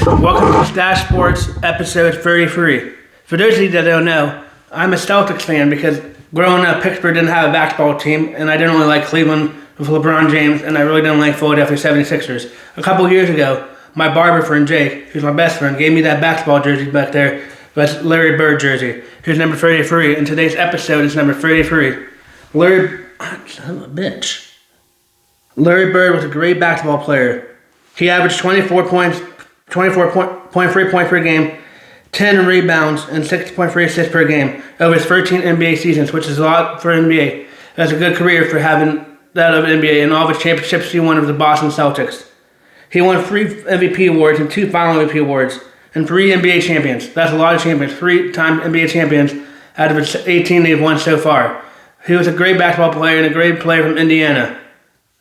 Welcome to Stache Sports episode 33. For those of you that don't know, I'm a Celtics fan because growing up, Pittsburgh didn't have a basketball team, and I didn't really like Cleveland with LeBron James, and I really didn't like Philadelphia 76ers. A couple years ago, my barber friend Jake, who's my best friend, gave me that basketball jersey back there. That's Larry Bird jersey. Here's number 33, and today's episode is number 33. Larry Bird was a great basketball player. He averaged 24 points, 24.3 points per game, 10 rebounds, and 6.3 assists per game over his 13 NBA seasons, which is a lot for NBA. That's a good career for having that of NBA, and all of his championships he won with the Boston Celtics. He won 3 MVP awards and 2 final MVP awards, and 3 NBA champions. That's a lot of champions. 3-time NBA champions out of his 18 they've won so far. He was a great basketball player and a great player from Indiana.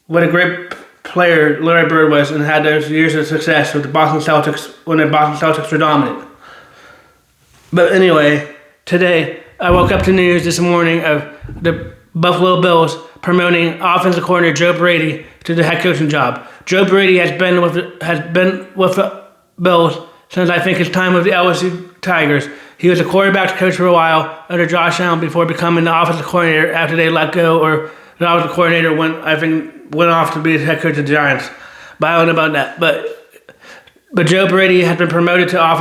What a great player Larry Bird was, and had those years of success with the Boston Celtics when the Boston Celtics were dominant. But anyway, today I woke up to news this morning of the Buffalo Bills promoting offensive coordinator Joe Brady to the head coaching job. Joe Brady has been with the Bills since I think his time with the LSU Tigers. He was a quarterback's coach for a while under Josh Allen before becoming the offensive coordinator after they let go, or the offensive coordinator went off to be the head coach of the Giants. But I don't know about that. But Joe Brady has been promoted to head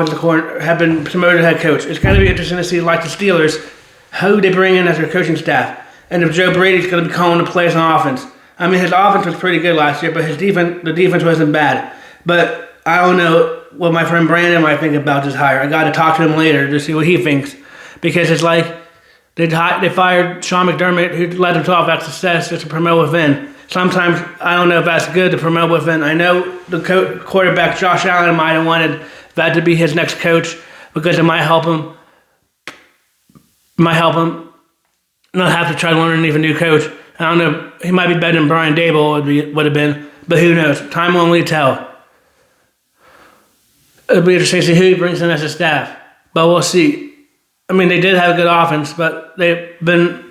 coach. It's going to be interesting to see, like the Steelers, who they bring in as their coaching staff, and if Joe Brady's going to be calling the plays on offense. I mean, his offense was pretty good last year, but the defense wasn't bad. But I don't know what my friend Brandon might think about this hire. I got to talk to him later to see what he thinks, because it's like they fired Sean McDermott, who led them to offensive success, just to promote within. Sometimes I don't know if that's good to promote within. I know the quarterback Josh Allen might have wanted that to be his next coach because it might help him not have to try to learn an even new coach. I don't know. He might be better than Brian Dable would have been, but who knows? Time will only tell. It'll be interesting to see who he brings in as a staff, but we'll see. I mean, they did have a good offense, but the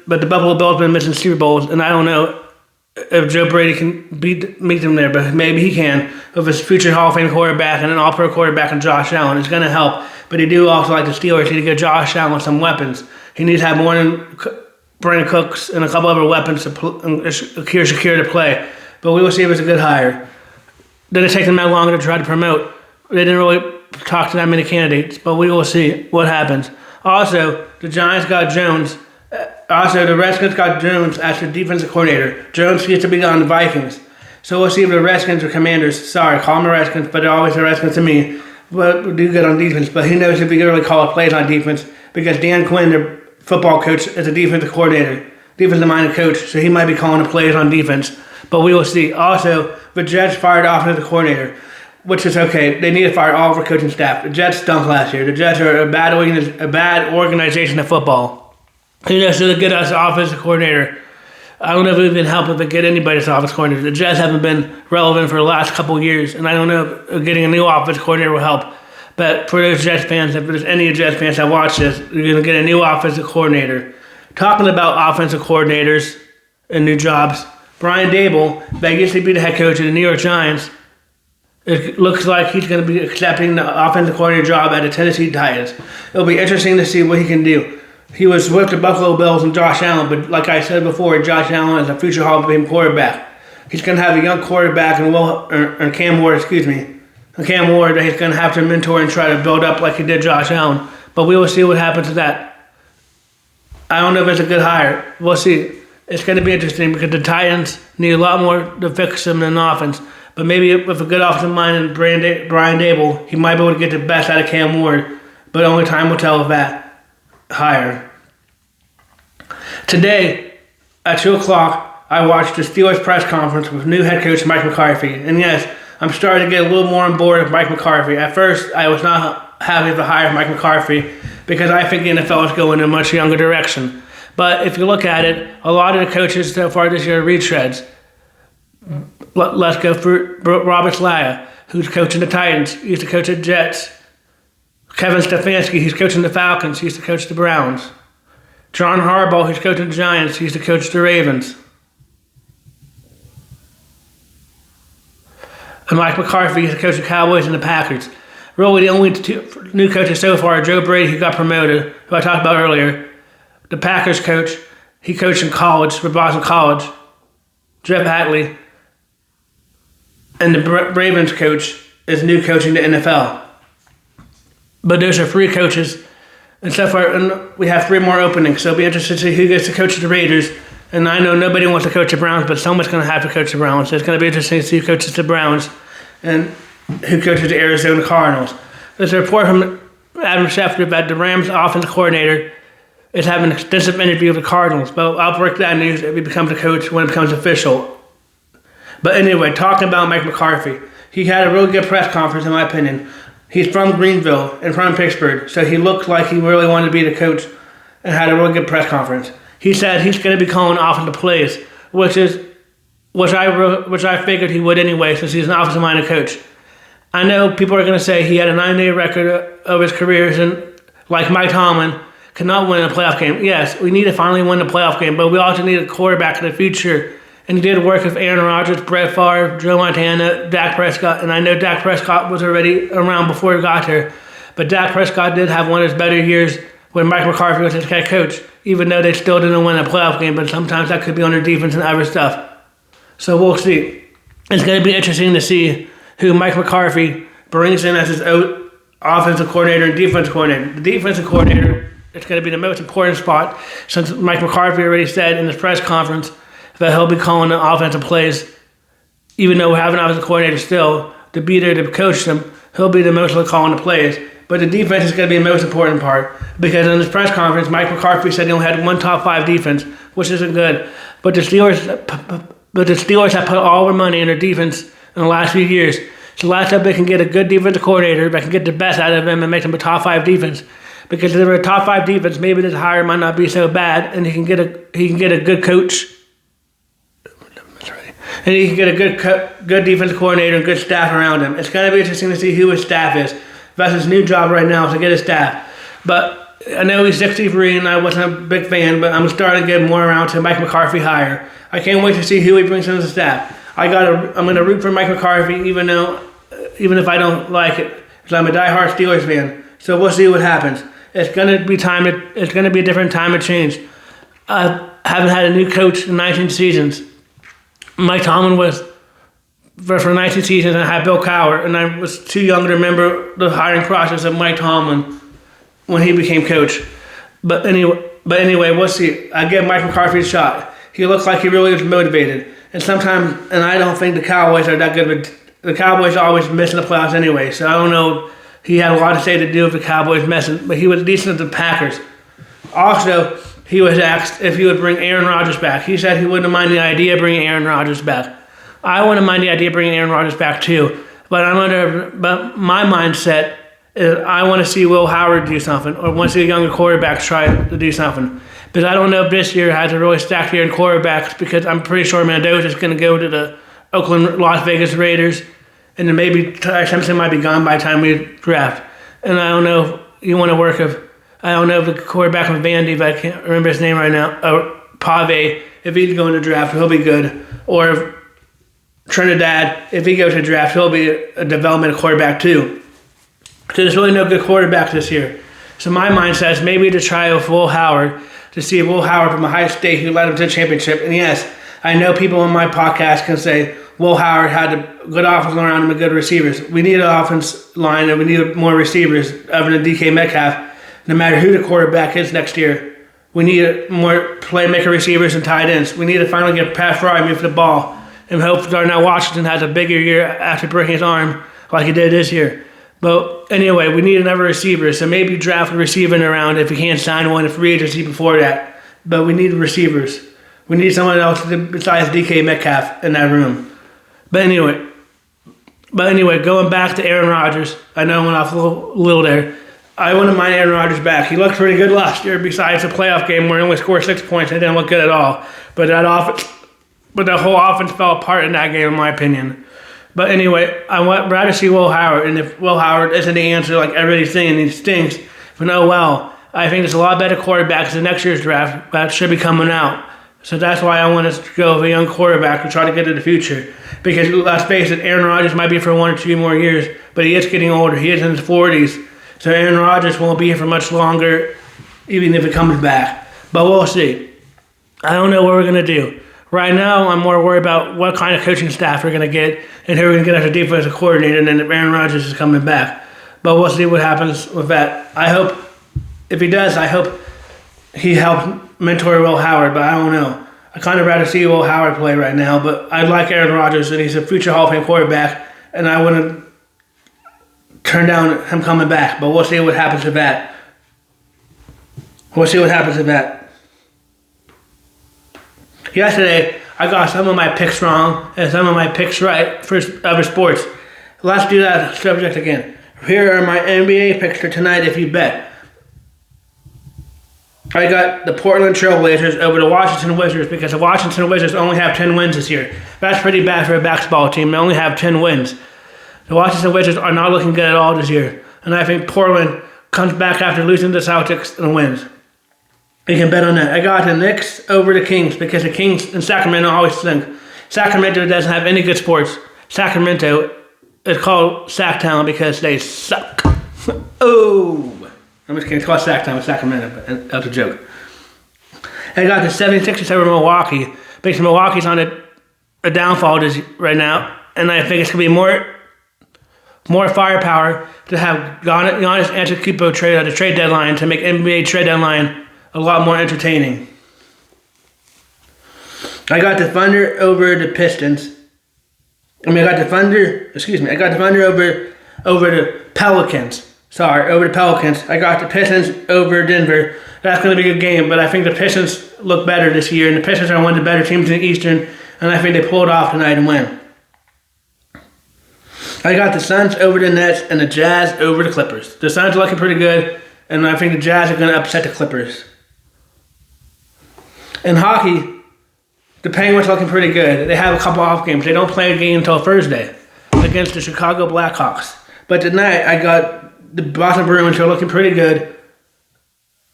Buffalo Bills have been missing Super Bowls, and I don't know if Joe Brady can meet them there, but maybe he can with his future Hall of Fame quarterback and an All-Pro quarterback in Josh Allen. It's going to help, but he do also, like the Steelers, need to get Josh Allen some weapons. He needs to have more than Brandon Cooks and a couple other weapons to secure to play. But we will see if it's a good hire. Did it take them that long to try to promote? They didn't really talk to that many candidates, but we will see what happens. Also, the Giants got Jones. The Redskins got Jones as their defensive coordinator. Jones used to be on the Vikings. So we'll see if the Redskins or Commanders, sorry, call them the Redskins, but they're always the Redskins to me, but do good on defense. But he knows if he can really call plays on defense, because Dan Quinn, their football coach, is a defensive coordinator, defensive-minded coach, so he might be calling the plays on defense. But we will see. Also, the Jets fired offensive coordinator, which is okay. They need to fire all of their coaching staff. The Jets stunk last year. The Jets are a bad organization of football. Who knows who to get as an offensive coordinator? I don't know if it would help if they get anybody as offensive coordinator. The Jets haven't been relevant for the last couple of years, and I don't know if getting a new offensive coordinator will help. But for those Jets fans, if there's any Jets fans that watch this, you're going to get a new offensive coordinator. Talking about offensive coordinators and new jobs, Brian Dable, that used to be the head coach of the New York Giants, it looks like he's going to be accepting the offensive coordinator job at the Tennessee Titans. It'll be interesting to see what he can do. He was with the Buffalo Bills and Josh Allen, but like I said before, Josh Allen is a future Hall of Fame quarterback. He's going to have a young quarterback and Cam Ward that he's going to have to mentor and try to build up like he did Josh Allen. But we will see what happens to that. I don't know if it's a good hire. We'll see. It's going to be interesting because the Titans need a lot more to fix them than offense. But maybe with a good offensive mind and Brian Dable, he might be able to get the best out of Cam Ward. But only time will tell with that hire. Today, at 2 o'clock, I watched the Steelers press conference with new head coach Mike McCarthy. And yes, I'm starting to get a little more on board with Mike McCarthy. At first, I was not happy with the hire of Mike McCarthy because I think the NFL is going in a much younger direction. But if you look at it, a lot of the coaches so far this year are retreads. Let's go for Robert Saleh, who's coaching the Titans. He used to coach the Jets. Kevin Stefanski, he's coaching the Falcons. He used to coach the Browns. John Harbaugh, who's coaching the Giants. He used to coach the Ravens. And Mike McCarthy, he's the coach of the Cowboys and the Packers. Really, the only two new coaches so far are Joe Brady, who got promoted, who I talked about earlier. The Packers coach, he coached in college, with Boston College, Jeff Hatley. And the Ravens coach is new coaching the NFL. But those are 3 coaches. And so far, and we have 3 more openings, so it'll be interesting to see who gets to coach the Raiders. And I know nobody wants to coach the Browns, but someone's going to have to coach the Browns. So it's going to be interesting to see who coaches the Browns and who coaches the Arizona Cardinals. There's a report from Adam Schefter that the Rams offensive coordinator is having an extensive interview with the Cardinals. But I'll break that news if he becomes a coach when it becomes official. But anyway, talking about Mike McCarthy, he had a really good press conference, in my opinion. He's from Greenville and from Pittsburgh, so he looked like he really wanted to be the coach and had a really good press conference. He said he's going to be calling offensive plays, which I figured he would anyway, since he's an offensive-minded coach. I know people are going to say he had a 9-day record of his careers, and like Mike Tomlin, cannot win a playoff game. Yes, we need to finally win the playoff game, but we also need a quarterback in the future. And he did work with Aaron Rodgers, Brett Favre, Joe Montana, Dak Prescott. And I know Dak Prescott was already around before he got there. But Dak Prescott did have one of his better years when Mike McCarthy was his head coach, even though they still didn't win a playoff game. But sometimes that could be on their defense and other stuff. So we'll see. It's going to be interesting to see who Mike McCarthy brings in as his own offensive coordinator and defensive coordinator. The defensive coordinator is going to be the most important spot, since Mike McCarthy already said in his press conference that he'll be calling the offensive plays. Even though we have an offensive coordinator still, to be there to coach them, he'll be the most calling the plays. But the defense is going to be the most important part, because in his press conference, Mike McCarthy said he only had one top 5 defense, which isn't good. But the Steelers have put all their money in their defense in the last few years. So let's hope they can get a good defensive coordinator that can get the best out of them and make them a top 5 defense. Because if they're a top 5 defense, maybe this hire might not be so bad, and he can get a good coach. And he can get a good defensive coordinator and good staff around him. It's going to be interesting to see who his staff is. That's his new job right now, to get his staff. But I know he's 63 and I wasn't a big fan, but I'm starting to get more around to Mike McCarthy hire. I can't wait to see who he brings in as a staff. I'm going to root for Mike McCarthy even if I don't like it, because I'm a diehard Steelers fan. So we'll see what happens. It's going to be a different time of change. I haven't had a new coach in 19 seasons. Mike Tomlin was for 19 seasons, and I had Bill Cowher, and I was too young to remember the hiring process of Mike Tomlin when he became coach. But anyway, we'll see. I give Mike McCarthy a shot. He looks like he really was motivated. And I don't think the Cowboys are that good. The Cowboys are always missing the playoffs anyway, so I don't know. He had a lot to say to do with the Cowboys messing, but he was decent at the Packers. Also, he was asked if he would bring Aaron Rodgers back. He said he wouldn't mind the idea of bringing Aaron Rodgers back. I wouldn't mind the idea of bringing Aaron Rodgers back too, but my mindset is I want to see Will Howard do something, or want to see a younger quarterback try to do something. Because I don't know if this year has a really stacked year in quarterbacks, because I'm pretty sure Mendoza is going to go to the Oakland, Las Vegas Raiders, and then maybe Ty Simpson might be gone by the time we draft. And I don't know if you want to work with, I don't know if the quarterback from Vandy, but I can't remember his name right now, Pave, if he's going to draft, he'll be good. Or if Trinidad, if he goes to draft, he'll be a developmental quarterback too. So there's really no good quarterbacks this year. So my mind says maybe to try with Will Howard, to see if Will Howard from Ohio State, who led him to the championship. And yes, I know people on my podcast can say Will Howard had a good offensive line around him and good receivers. We need an offense line, and we need more receivers other than DK Metcalf. No matter who the quarterback is next year, we need more playmaker receivers and tight ends. We need to finally get Pat Fry move the ball, and hope Darnell Washington has a bigger year after breaking his arm like he did this year. But anyway, we need another receiver, so maybe draft a receiver around if we can't sign one in free agency before that. But we need receivers. We need someone else besides DK Metcalf in that room. But anyway, going back to Aaron Rodgers, I know I went off a little there. I wouldn't mind Aaron Rodgers back. He looked pretty good last year, besides the playoff game where he only scored 6 points. He didn't look good at all. But the whole offense fell apart in that game, in my opinion. But anyway, I would rather see Will Howard. And if Will Howard isn't the answer like everybody's saying, he stinks. But oh well. I think there's a lot better quarterbacks in next year's draft that should be coming out. So that's why I want us to go with a young quarterback to try to get to the future. Because let's face it, Aaron Rodgers might be for 1 or 2 more years, but he is getting older. He is in his 40s. So Aaron Rodgers won't be here for much longer, even if he comes back. But we'll see. I don't know what we're going to do. Right now, I'm more worried about what kind of coaching staff we're going to get and who we're going to get as a defensive coordinator, and then if Aaron Rodgers is coming back. But we'll see what happens with that. I hope, if he does, I hope he helps mentor Will Howard, but I don't know. I kind of rather see Will Howard play right now, but I like Aaron Rodgers, and he's a future Hall of Fame quarterback, and I wouldn't turn down him coming back, but we'll see what happens with that. We'll see what happens with that. Yesterday, I got some of my picks wrong and some of my picks right for other sports. Let's do that subject again. Here are my NBA picks for tonight if you bet. I got the Portland Trail Blazers over the Washington Wizards because the Washington Wizards only have 10 wins this year. That's pretty bad for a basketball team. They only have 10 wins. The Washington Wizards are not looking good at all this year. And I think Portland comes back after losing to the Celtics and wins. You can bet on that. I got the Knicks over the Kings because the Kings in Sacramento always stink. Sacramento doesn't have any good sports. Sacramento is called Sacktown because they suck. Oh! I'm just kidding. It's called Sacktown in Sacramento, but that's a joke. I got the 76ers over Milwaukee because Milwaukee's on a downfall right now, and I think it's going to be more firepower to have Giannis Antetokounmpo trade at the trade deadline to make NBA trade deadline a lot more entertaining. I got the Thunder over the Pistons. I got the Thunder over the Pelicans. Over the Pelicans. I got the Pistons over Denver. That's going to be a good game, but I think the Pistons look better this year, and the Pistons are one of the better teams in the Eastern, and I think they pull it off tonight and win. I got the Suns over the Nets and the Jazz over the Clippers. The Suns are looking pretty good, and I think the Jazz are going to upset the Clippers. In hockey, the Penguins are looking pretty good. They have a couple off games. They don't play a game until Thursday against the Chicago Blackhawks. But tonight, I got the Boston Bruins are looking pretty good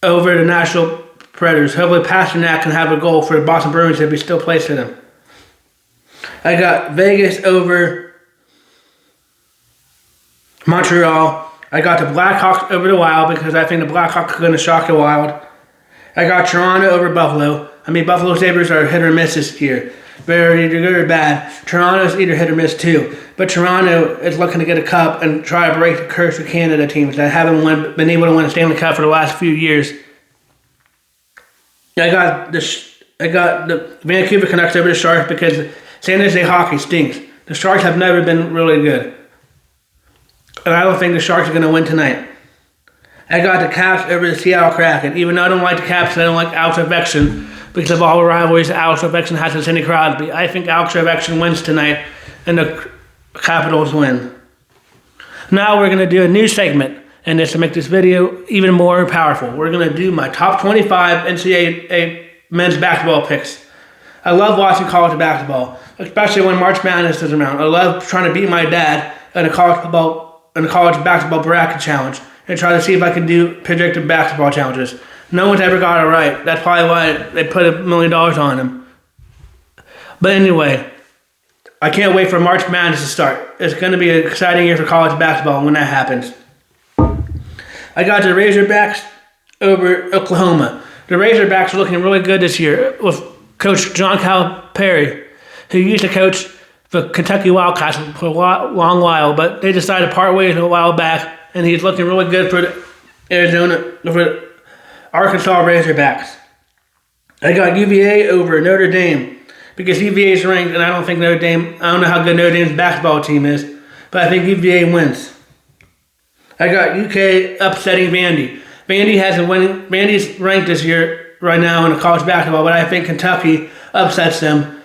over the Nashville Predators. Hopefully Pasternak can have a goal for the Boston Bruins if he still plays for them. I got Vegas over Montreal. I got the Blackhawks over the Wild because I think the Blackhawks are going to shock the Wild. I got Toronto over Buffalo. Buffalo Sabres are hit or miss this year. They're either good or bad. Toronto's either hit or miss too. But Toronto is looking to get a cup and try to break the curse of Canada teams that haven't been able to win a Stanley Cup for the last few years. I got the Vancouver Canucks over the Sharks because San Jose hockey stinks. The Sharks have never been really good. And I don't think the Sharks are going to win tonight. I got the Caps over the Seattle Kraken. Even though I don't like the Caps, I don't like Alex Ovechkin because of all the rivalries that Alex Ovechkin has with Sidney Crosby. I think Alex Ovechkin wins tonight and the Capitals win. Now we're going to do a new segment, and this to make this video even more powerful. We're going to do my top 25 NCAA men's basketball picks. I love watching college basketball, especially when March Madness is around. I love trying to beat my dad in a college basketball bracket challenge and try to see if I can do predictive basketball challenges. No one's ever got it right. That's probably why they put $1 million on him. But anyway, I can't wait for March Madness to start. It's going to be an exciting year for college basketball when that happens. I got the Razorbacks over Oklahoma. The Razorbacks are looking really good this year with Coach John Calipari, who used to coach the Kentucky Wildcats for a long while, but they decided to part ways a while back, and he's looking really good for the Arkansas Razorbacks. I got UVA over Notre Dame because UVA is ranked, and I don't know how good Notre Dame's basketball team is, but I think UVA wins. I got UK upsetting Vandy. Vandy's ranked this year right now in college basketball, but I think Kentucky upsets them.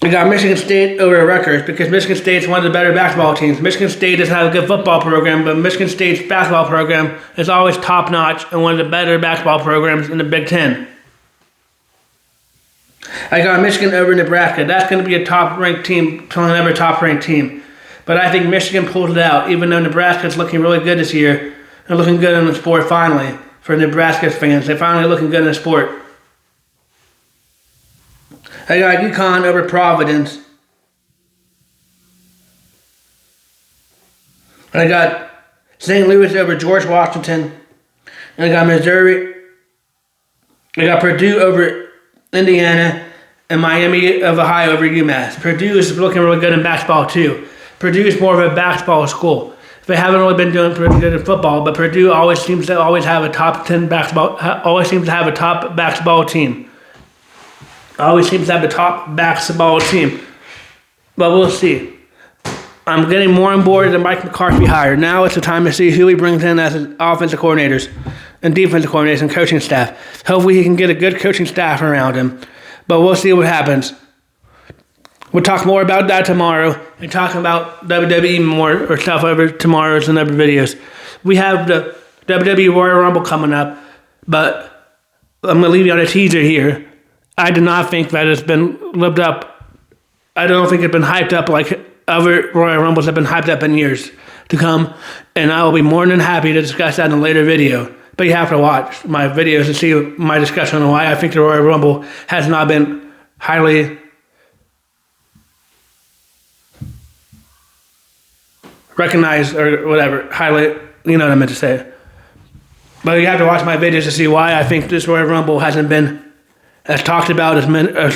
I got Michigan State over Rutgers because Michigan State's one of the better basketball teams. Michigan State doesn't have a good football program, but Michigan State's basketball program is always top-notch and one of the better basketball programs in the Big Ten. I got Michigan over Nebraska. That's going to be a top-ranked team, another top-ranked team. But I think Michigan pulled it out, even though Nebraska's looking really good this year and looking good in the sport finally. for Nebraska fans. They're finally looking good in the sport. I got UConn over Providence. I got St. Louis over George Washington. And I got Missouri. I got Purdue over Indiana. And Miami of Ohio over UMass. Purdue is looking really good in basketball too. Purdue is more of a basketball school. They haven't really been doing pretty good in football, but Purdue always seems to have a top 10 basketball. Always seems to have a top basketball team. Always seems to have a top basketball team. But we'll see. I'm getting more on board than Mike McCarthy hired. Now it's the time to see who he brings in as offensive coordinators and defensive coordinators and coaching staff. Hopefully he can get a good coaching staff around him. But we'll see what happens. We'll talk more about that tomorrow and talk about WWE more or stuff over tomorrow's and other videos. We have the WWE Royal Rumble coming up, but I'm going to leave you on a teaser here. I do not think that it's been lived up. I don't think it's been hyped up like other Royal Rumbles have been hyped up in years to come, and I will be more than happy to discuss that in a later video. But you have to watch my videos to see my discussion on why I think the Royal Rumble has not been highly recognized or whatever, highly, you know what I meant to say. But you have to watch my videos to see why I think this Royal Rumble hasn't been as talked about as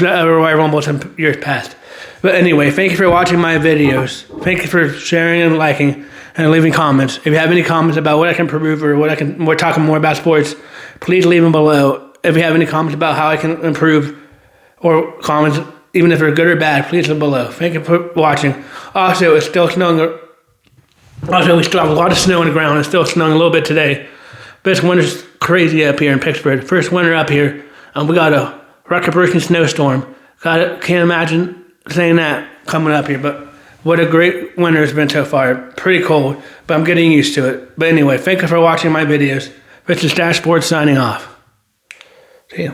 other Royal Rumbles in years past. But anyway, thank you for watching my videos. Thank you for sharing and liking and leaving comments. If you have any comments about what I can improve or we're talking more about sports, please leave them below. If you have any comments about how I can improve or comments, even if they're good or bad, please leave them below. Thank you for watching. Also, it's still snowing. Also, we still have a lot of snow on the ground. It's still snowing a little bit today. This winter's crazy up here in Pittsburgh. First winter up here, and we got a record-breaking snowstorm. Can't imagine saying that coming up here, but what a great winter it's been so far. Pretty cold, but I'm getting used to it. But anyway, thank you for watching my videos. This is Stache Sports signing off. See you.